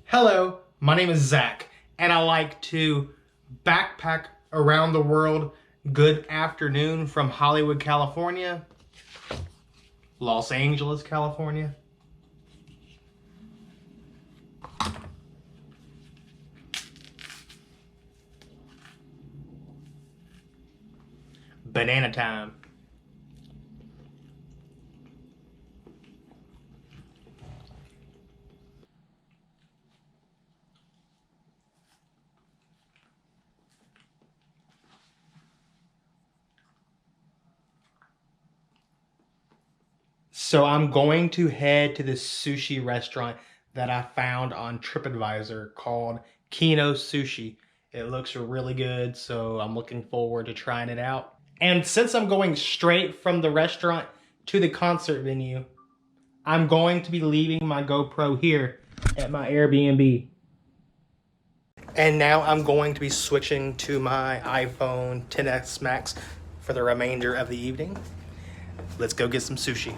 Hello, my name is Zack, and I like to backpack around the world. Good afternoon from Hollywood, California, Los Angeles, California. Banana time. So I'm going to head to this sushi restaurant that I found on TripAdvisor called Kino Sushi. It looks really good, so I'm looking forward to trying it out. And since I'm going straight from the restaurant to the concert venue, I'm going to be leaving my GoPro here at my Airbnb. And now I'm going to be switching to my iPhone XS Max for the remainder of the evening. Let's go get some sushi.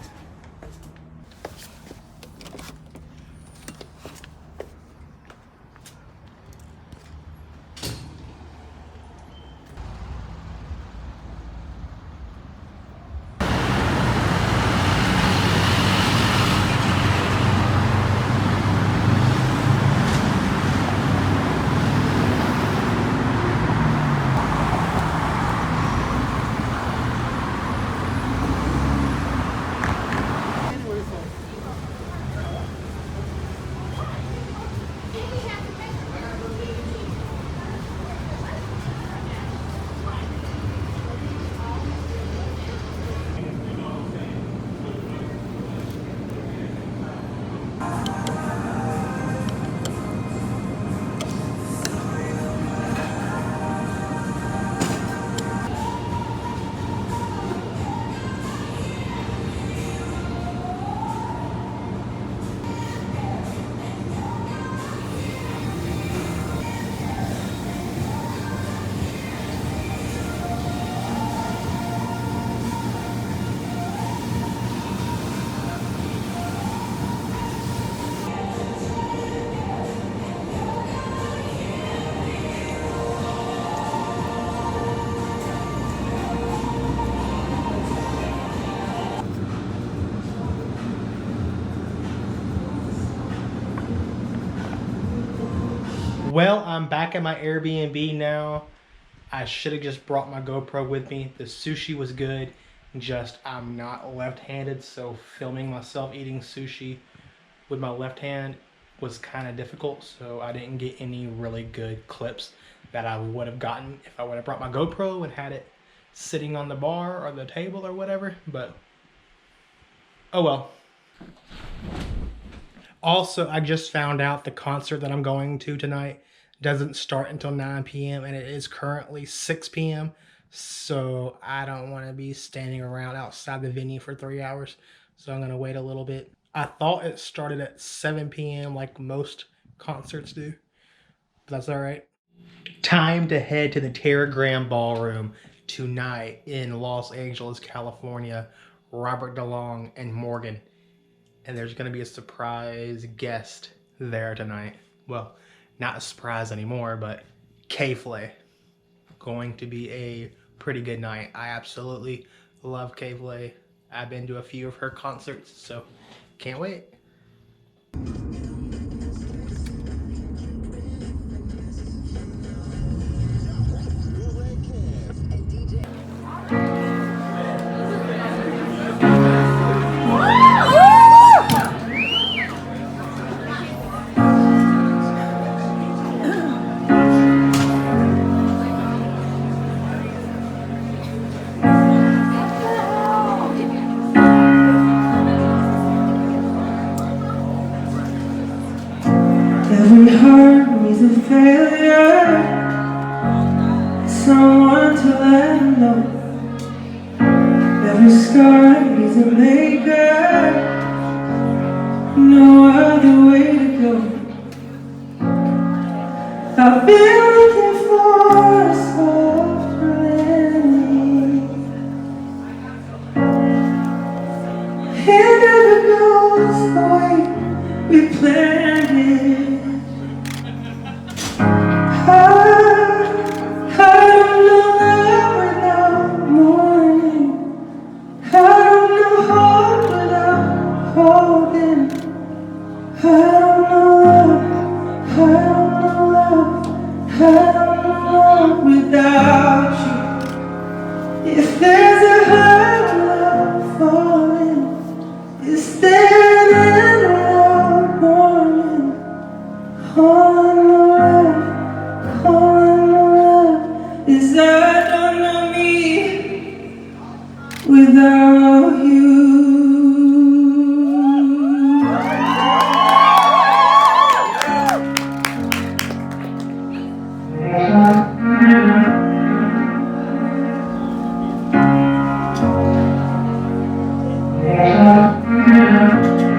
Well, I'm back at my Airbnb now. I should have just brought my GoPro with me. The sushi was good, just I'm not left-handed, so filming myself eating sushi with my left hand was kind of difficult, so I didn't get any really good clips that I would have gotten if I would have brought my GoPro and had it sitting on the bar or the table or whatever, but oh well. Also, I just found out the concert that I'm going to tonight doesn't start until 9 p.m. and it is currently 6 p.m. So I don't want to be standing around outside the venue for 3 hours. So I'm going to wait a little bit. I thought it started at 7 p.m. like most concerts do. But that's all right. Time to head to the Terragram Ballroom tonight in Los Angeles, California. Robert Delong and Morgan. And there's going to be a surprise guest there tonight. Well, not a surprise anymore, but K-Flay. Going to be a pretty good night. I absolutely love K-Flay. I've been to a few of her concerts, so can't wait. Every heart needs a failure, someone to let know. Every scar needs a maker, no other way to go. I've been looking for a soft landing. It never goes the way we planned it. holding. I don't know love, I don't know love, I don't know love without you. If there's a high love falling, is there an out warning? All I know love is I don't know me without you.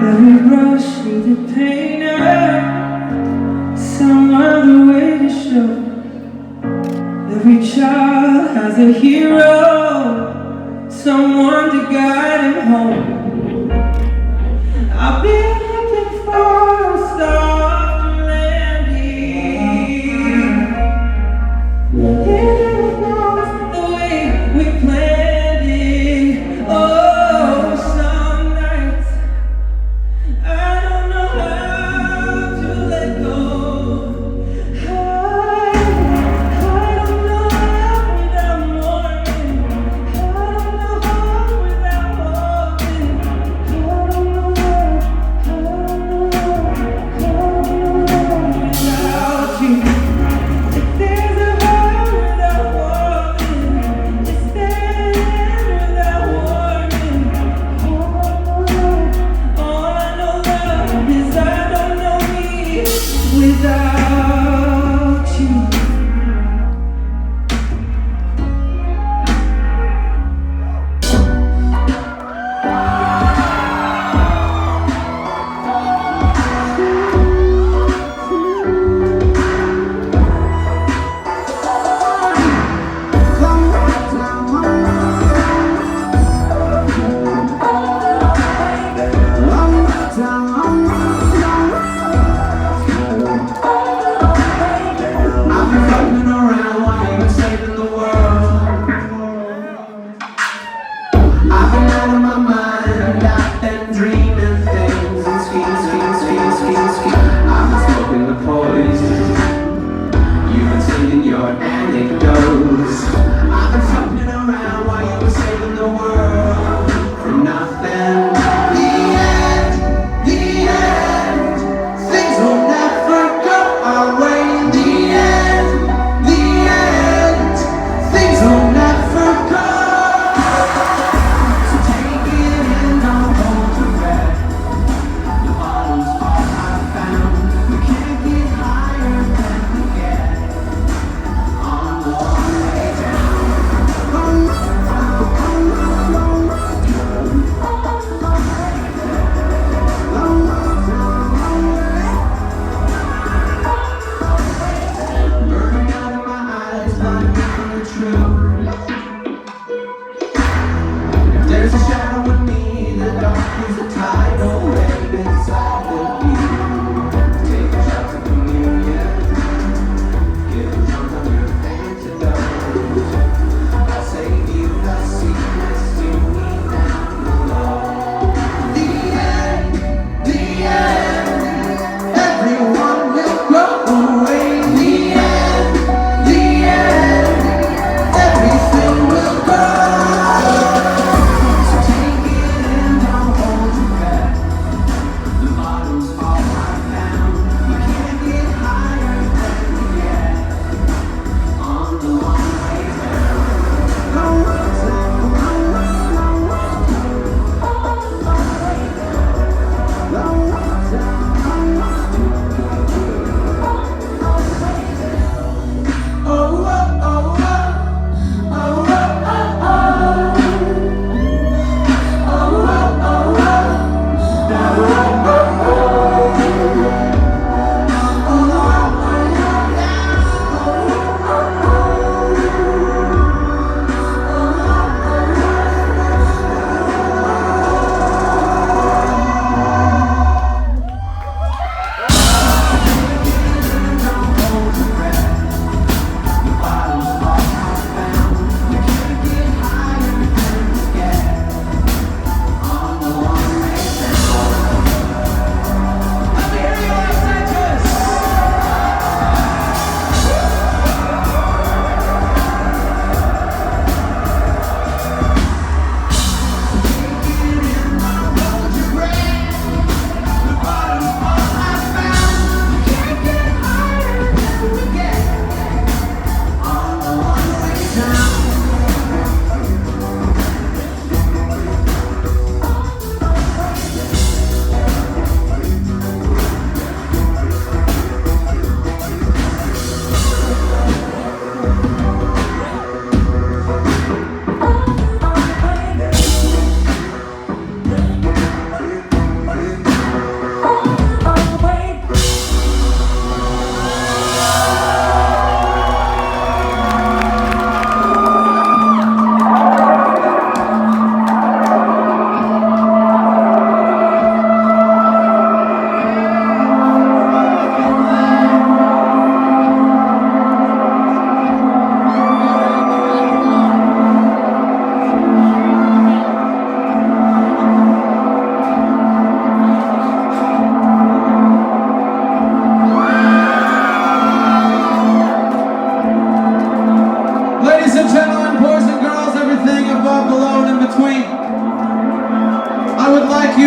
Every brush needs a painter, some other way to show. Every child has a hero, someone to guide him home. I've been looking for a soft landing. It knows the way we planned it. Oh, some nights I don't know how to let go. I don't know love without mourning. I don't know hope without hoping. I don't know love, I don't know love, I don't know love without you. If there's a heart without warning, is there an end without warning? All I know love is I don't know me without you. I've been floating around while you were saving the world. I've been out of my mind, I've been dreaming things and schemes. I've been smoking the poison, you've been singing your anecdotes. I've been floating around while you were saving the world from nothing. The end, things will never go our way. The end, things will never go. So take it in, don't hold your breath. The bottom's all I found.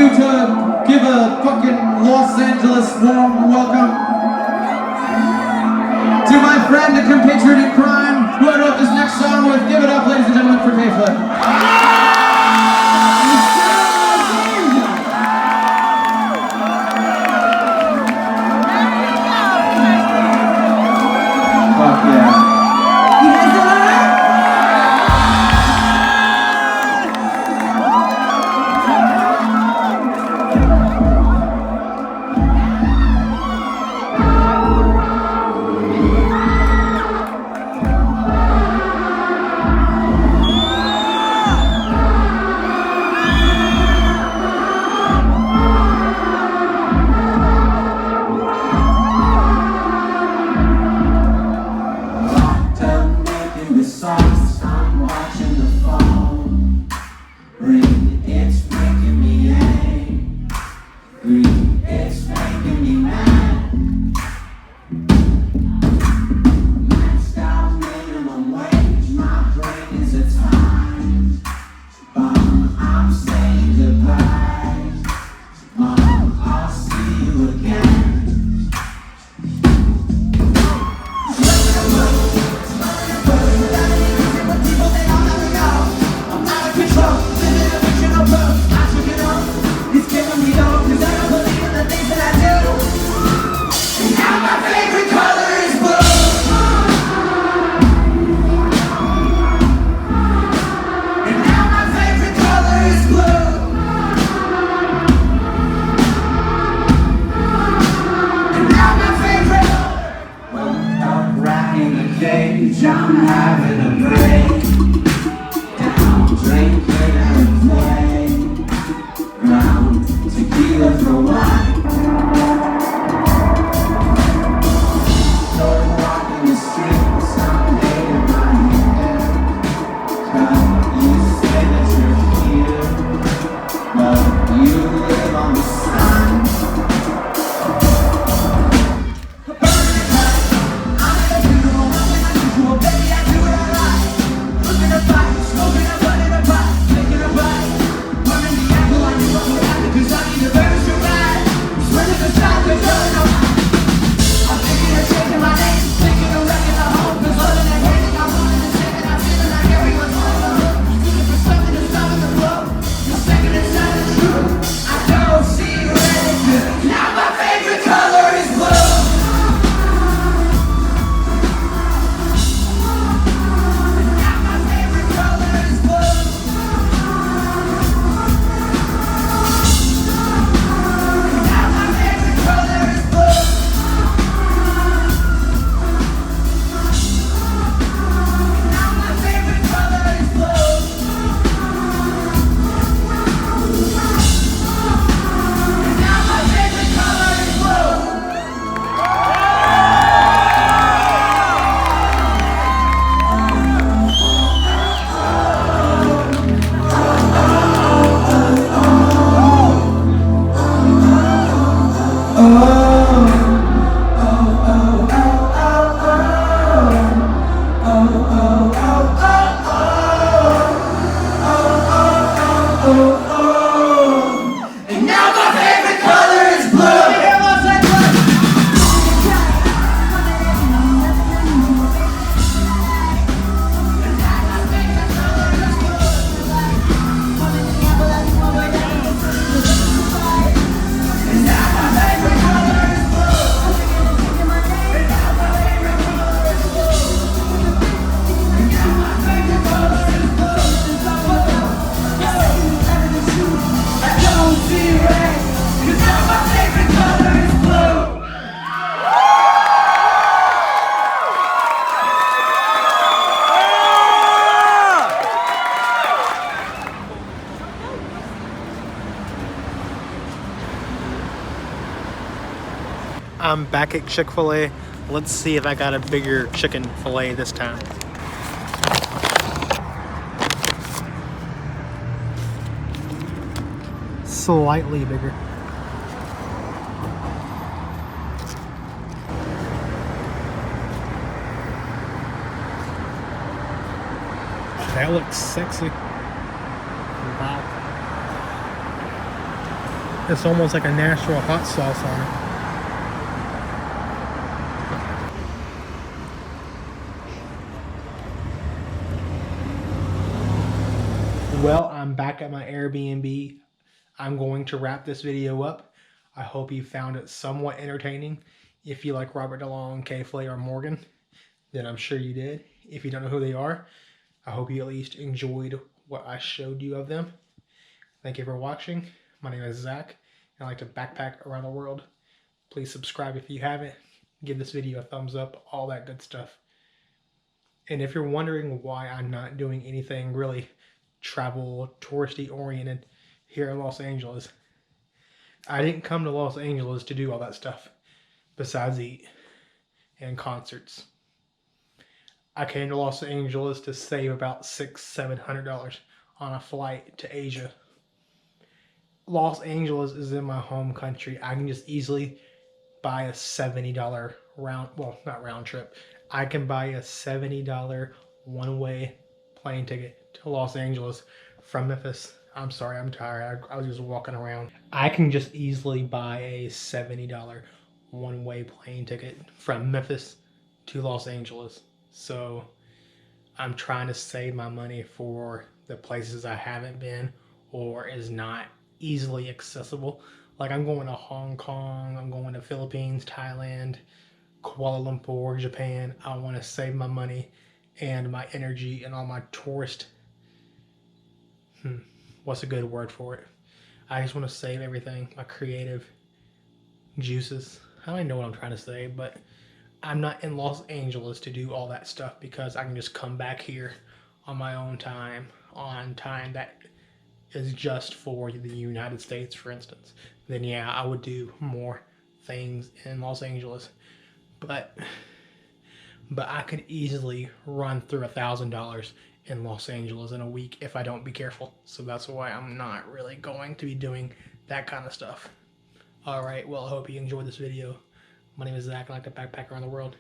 you to give a fucking Los Angeles warm welcome to my friend and compatriot in crime, who I wrote this next song with. Give it up, ladies and gentlemen, for K-Flip. Fuck yeah. You guys doing alright? Done making the songs, I'm watching the phone ring. It's making me angry. It's making me mad. Maxed out minimum wage. My brain is a time bomb. I'm saying goodbye. Mom, I'll see you again. I'm having a break. Down, drinking at a playground. Tequila for wine. Started walking the streets, I'm hating my hair. Cut, you say that you're here, but you live on the sun. I'm back at Chick-fil-A. Let's see if I got a bigger chicken fillet this time. Slightly bigger. That looks sexy. Wow. It's almost like a natural hot sauce on it. Well, I'm back at my Airbnb. I'm going to wrap this video up. I hope you found it somewhat entertaining. If you like Robert Delong, K-Flay, or Morgan, then I'm sure you did. If you don't know who they are, I hope you at least enjoyed what I showed you of them. Thank you for watching. My name is Zach, and I like to backpack around the world. Please subscribe if you haven't. Give this video a thumbs up, all that good stuff. And if you're wondering why I'm not doing anything really travel, touristy oriented here in Los Angeles, I didn't come to Los Angeles to do all that stuff besides eat and concerts. I came to Los Angeles to save about $600-700 on a flight to Asia. Los Angeles is in my home country. I can just easily buy a $70 not round trip. I can buy a $70 one-way plane ticket to Los Angeles from Memphis. I'm sorry, I'm tired. I was just walking around. I can just easily buy a $70 one-way plane ticket from Memphis to Los Angeles. So I'm trying to save my money for the places I haven't been or is not easily accessible. Like I'm going to Hong Kong, I'm going to Philippines, Thailand, Kuala Lumpur, Japan. I want to save my money and my energy and all my tourist, what's a good word for it? I just want to save everything, my creative juices. I don't even know what I'm trying to say, but I'm not in Los Angeles to do all that stuff because I can just come back here on my own time, on time that is just for the United States, for instance. Then yeah, I would do more things in Los Angeles. But I could easily run through $1,000 in Los Angeles in a week if I don't be careful. So that's why I'm not really going to be doing that kind of stuff. Alright, well I hope you enjoyed this video. My name is Zach, I like to backpack around the world.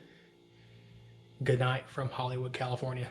Good night from Hollywood, California.